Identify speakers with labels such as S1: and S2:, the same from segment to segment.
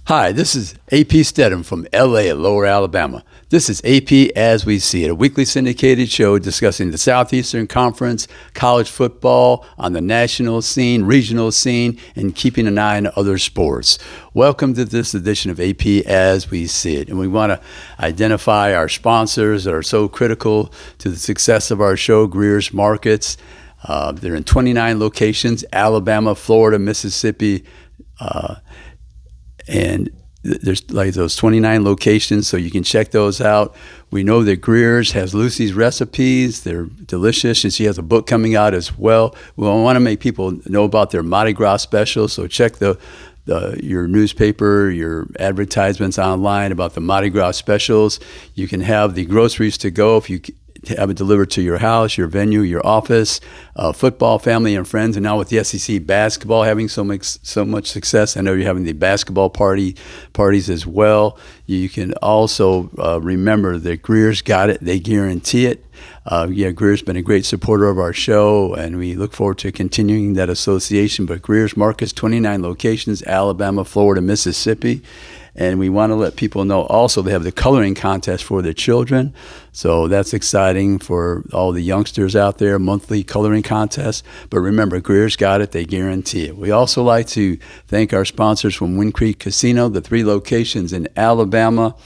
S1: Hi, this is AP Stedham from LA, Lower Alabama. This is AP As We See It, a weekly syndicated show discussing the Southeastern Conference, college football, on the national scene, regional scene, and keeping an eye on other sports. Welcome to this edition of AP As We See It. And we want to identify our sponsors that are so critical to the success of our show, Greer's Markets. They're in 29 locations, Alabama, Florida, Mississippi, and there's like those 29 locations, so you can check those out. We know that Greer's has Lucy's recipes. They're delicious, and she has a book coming out as well. We want to make people know about their Mardi Gras specials, so check your newspaper, your advertisements online about the Mardi Gras specials. You can have the groceries to go if you have it delivered to your house, your venue, your office, football, family, and friends. And now with the SEC basketball having so much success, I know you're having the basketball parties as well. You can also remember that Greer's got it. They guarantee it. Greer's been a great supporter of our show, and we look forward to continuing that association. But Greer's Markets, 29 locations, Alabama, Florida, Mississippi. And we want to let people know also they have the coloring contest for their children. So that's exciting for all the youngsters out there, monthly coloring contest. But remember, Greer's got it. They guarantee it. We also like to thank our sponsors from Wind Creek Casino, the 3 locations in Alabama,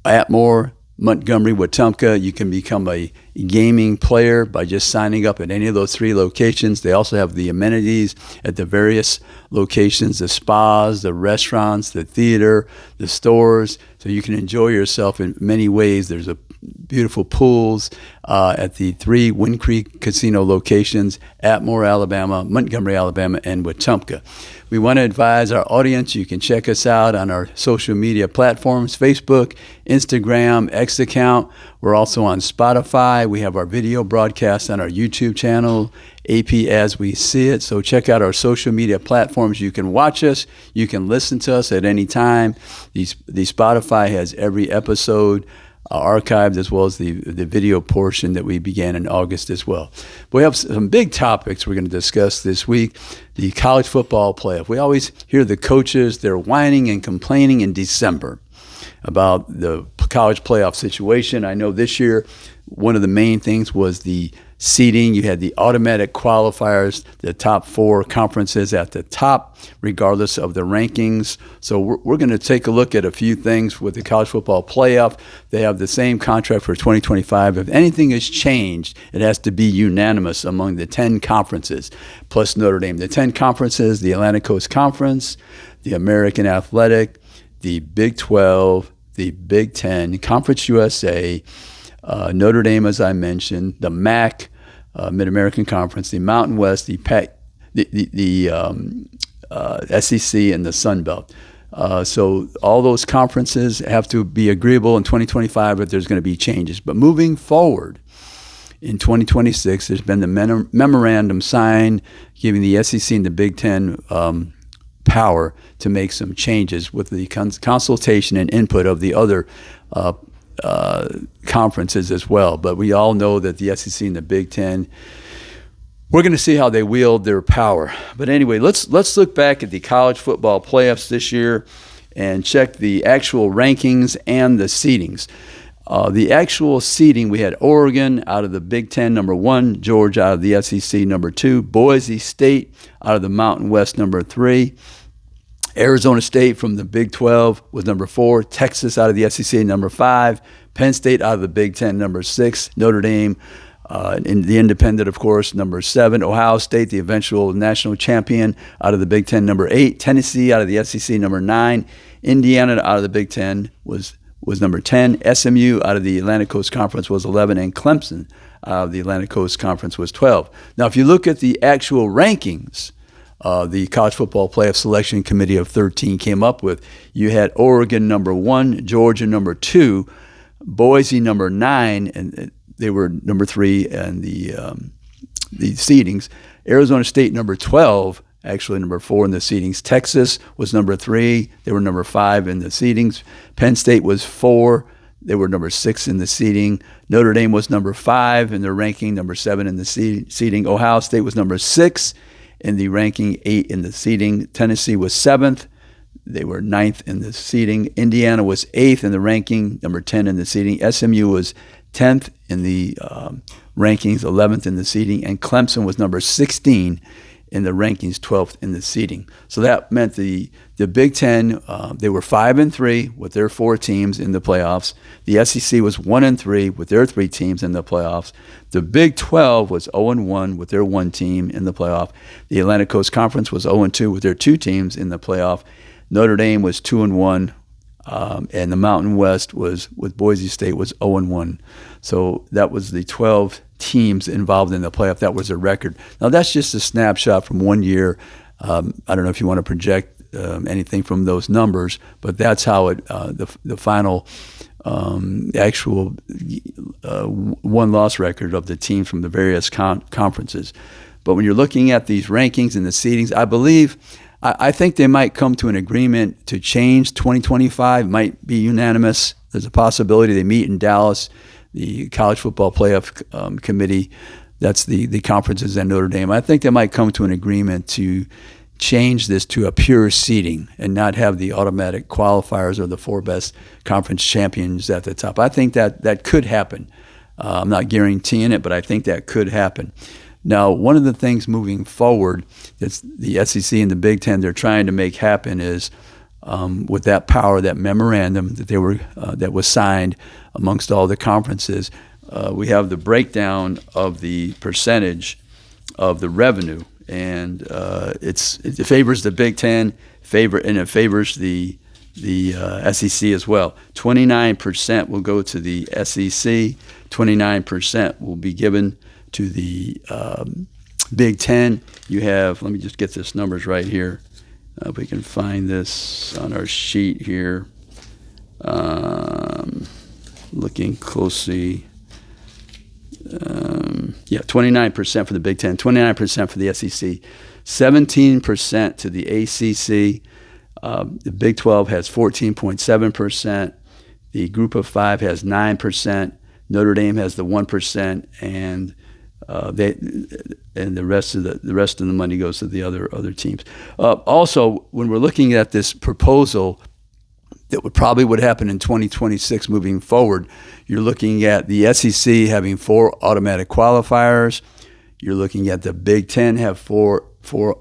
S1: Atmore, Montgomery, Wetumpka. You can become a gaming player by just signing up at any of those 3 locations. They also have the amenities at the various locations, the spas, the restaurants, the theater, the stores, so you can enjoy yourself in many ways. There's a beautiful pools at the 3 Wind Creek Casino locations, Atmore, Alabama, Montgomery, Alabama, and Wetumpka. We want to advise our audience, you can check us out on our social media platforms, Facebook, Instagram, X account. We're also on Spotify. We have our video broadcast on our YouTube channel, AP As We See It. So check out our social media platforms. You can watch us. You can listen to us at any time. The Spotify has every episode archived, as well as the video portion that we began in August as well. We have some big topics we're going to discuss this week. The college football playoff. We always hear the coaches, they're whining and complaining in December about the college playoff situation. I know this year one of the main things was the seeding. You had the automatic qualifiers, the top 4 conferences at the top, regardless of the rankings. So we're going to take a look at a few things with the college football playoff. They have the same contract for 2025. If anything has changed, it has to be unanimous among the 10 conferences, plus Notre Dame. The 10 conferences, the Atlantic Coast Conference, the American Athletic, the Big 12, the Big 10, Conference USA, Notre Dame, as I mentioned, the MAC, Mid-American Conference, the Mountain West, the SEC, and the Sun Belt. So all those conferences have to be agreeable in 2025 if there's going to be changes. But moving forward in 2026, there's been the memorandum signed giving the SEC and the Big Ten power to make some changes with the consultation and input of the other conferences as well. But we all know that the SEC and the Big Ten, we're going to see how they wield their power. But anyway, let's look back at the college football playoffs this year and check the actual rankings and the seedings. The actual seeding, we had Oregon out of the Big Ten, number 1, Georgia out of the SEC, number 2, Boise State out of the Mountain West, number 3, Arizona State from the Big 12 was number 4. Texas out of the SEC, number 5. Penn State out of the Big 10, number 6. Notre Dame, in the independent, of course, number 7. Ohio State, the eventual national champion, out of the Big 10, number 8. Tennessee out of the SEC, number 9. Indiana out of the Big 10 was number 10. SMU out of the Atlantic Coast Conference was 11. And Clemson out of the Atlantic Coast Conference was 12. Now, if you look at the actual rankings, the College Football Playoff Selection Committee of 13 came up with, you had Oregon number 1, Georgia number 2, Boise number 9, and they were number 3 in the seedings. Arizona State number 12, actually number 4 in the seedings. Texas was number 3, they were number 5 in the seedings. Penn State was 4, they were number 6 in the seeding. Notre Dame was number 5 in their ranking, number 7 in the seeding. Ohio State was number 6 in the ranking, 8 in the seeding. Tennessee was 7th. They were 9th in the seeding. Indiana was 8th in the ranking, number 10 in the seeding. SMU was 10th in the rankings, 11th in the seeding. And Clemson was number 16 in the rankings, 12th in the seeding. So that meant the Big Ten, they were 5-3 with their 4 teams in the playoffs. The SEC was 1-3 with their 3 teams in the playoffs. The Big 12 was 0-1 with their 1 team in the playoff. The Atlantic Coast Conference was 0-2 with their 2 teams in the playoff. Notre Dame was 2-1, and the Mountain West was with Boise State was 0-1. So that was the 12 teams involved in the playoff. That was a record. Now that's just a snapshot from one year. I don't know if you want to project anything from those numbers, but that's how it the final actual won-loss record of the teams from the various conferences. But when you're looking at these rankings and the seedings, I think they might come to an agreement to change 2025. Might be unanimous. There's a possibility they meet in Dallas. The College Football Playoff Committee, that's the conferences at Notre Dame. I think they might come to an agreement to change this to a pure seeding and not have the automatic qualifiers or the 4 best conference champions at the top. I think that could happen. I'm not guaranteeing it, but I think that could happen. Now, one of the things moving forward that the SEC and the Big Ten they're trying to make happen is with that power, that memorandum that was signed amongst all the conferences, we have the breakdown of the percentage of the revenue, and it favors the Big Ten, and it favors the SEC as well. 29% will go to the SEC, 29% will be given to the Big Ten. You have, let me just get this numbers right here. If we can find this on our sheet here. Looking closely. 29% for the Big Ten, 29% for the SEC, 17% to the ACC. The Big 12 has 14.7%. The Group of 5 has 9%. Notre Dame has the 1%, and the rest of the money goes to the other teams. Also, when we're looking at this proposal that would happen in 2026 moving forward, you're looking at the SEC having 4 automatic qualifiers. You're looking at the Big Ten have four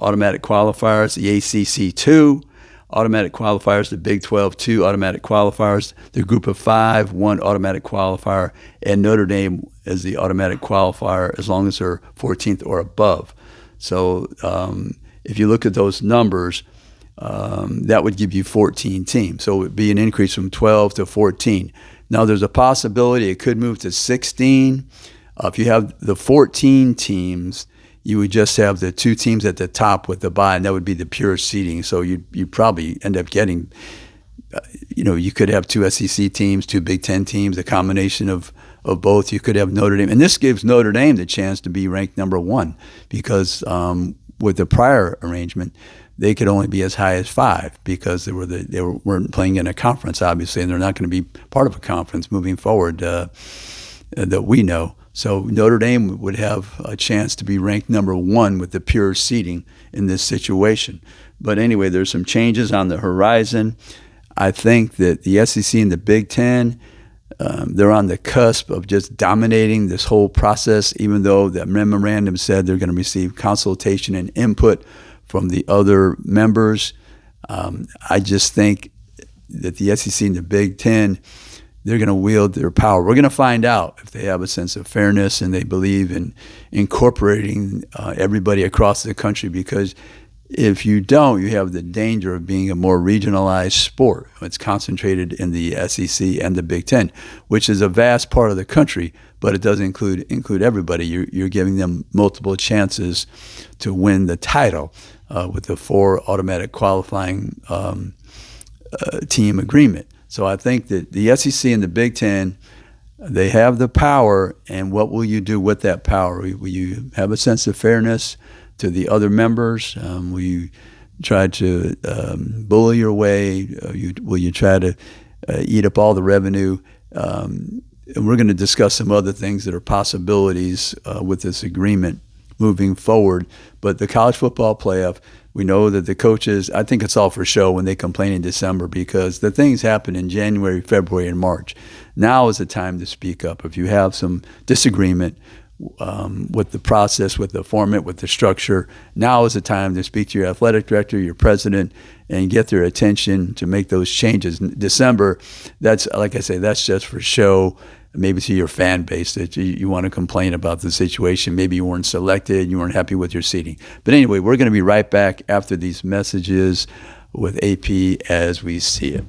S1: automatic qualifiers. The ACC 2 automatic qualifiers. The Big 12 2 automatic qualifiers. The Group of 5 1 automatic qualifier, and Notre Dame is the automatic qualifier as long as they're 14th or above. So if you look at those numbers, that would give you 14 teams. So it would be an increase from 12 to 14. Now there's a possibility it could move to 16. If you have the 14 teams, you would just have the 2 teams at the top with the bye, and that would be the pure seeding. So you'd probably end up getting, you could have 2 SEC teams, 2 Big Ten teams, a combination of both. You could have Notre Dame, and this gives Notre Dame the chance to be ranked number 1 because with the prior arrangement, they could only be as high as 5 because they weren't playing in a conference, obviously, and they're not going to be part of a conference moving forward that we know. So Notre Dame would have a chance to be ranked number 1 with the pure seeding in this situation. But anyway, there's some changes on the horizon. I think that the SEC and the Big Ten, they're on the cusp of just dominating this whole process, even though the memorandum said they're going to receive consultation and input from the other members. I just think that the SEC and the Big Ten, they're going to wield their power. We're going to find out if they have a sense of fairness and they believe in incorporating everybody across the country, because if you don't, you have the danger of being a more regionalized sport. It's concentrated in the SEC and the Big Ten, which is a vast part of the country, but it doesn't include everybody. You're giving them multiple chances to win the title with the 4 automatic qualifying team agreement. So I think that the SEC and the Big Ten, they have the power, and what will you do with that power? Will you have a sense of fairness to the other members? Will you try to bully your way? Will you try to eat up all the revenue? And we're going to discuss some other things that are possibilities with this agreement moving forward. But the college football playoff, we know that the coaches, I think it's all for show when they complain in December, because the things happen in January, February, and March. Now is the time to speak up. If you have some disagreement with the process, with the format, with the structure, now is the time to speak to your athletic director, your president, and get their attention to make those changes. December, that's, like I say, that's just for show. Maybe to your fan base that you want to complain about the situation. Maybe you weren't selected, you weren't happy with your seating. But anyway, we're going to be right back after these messages with AP as we see it.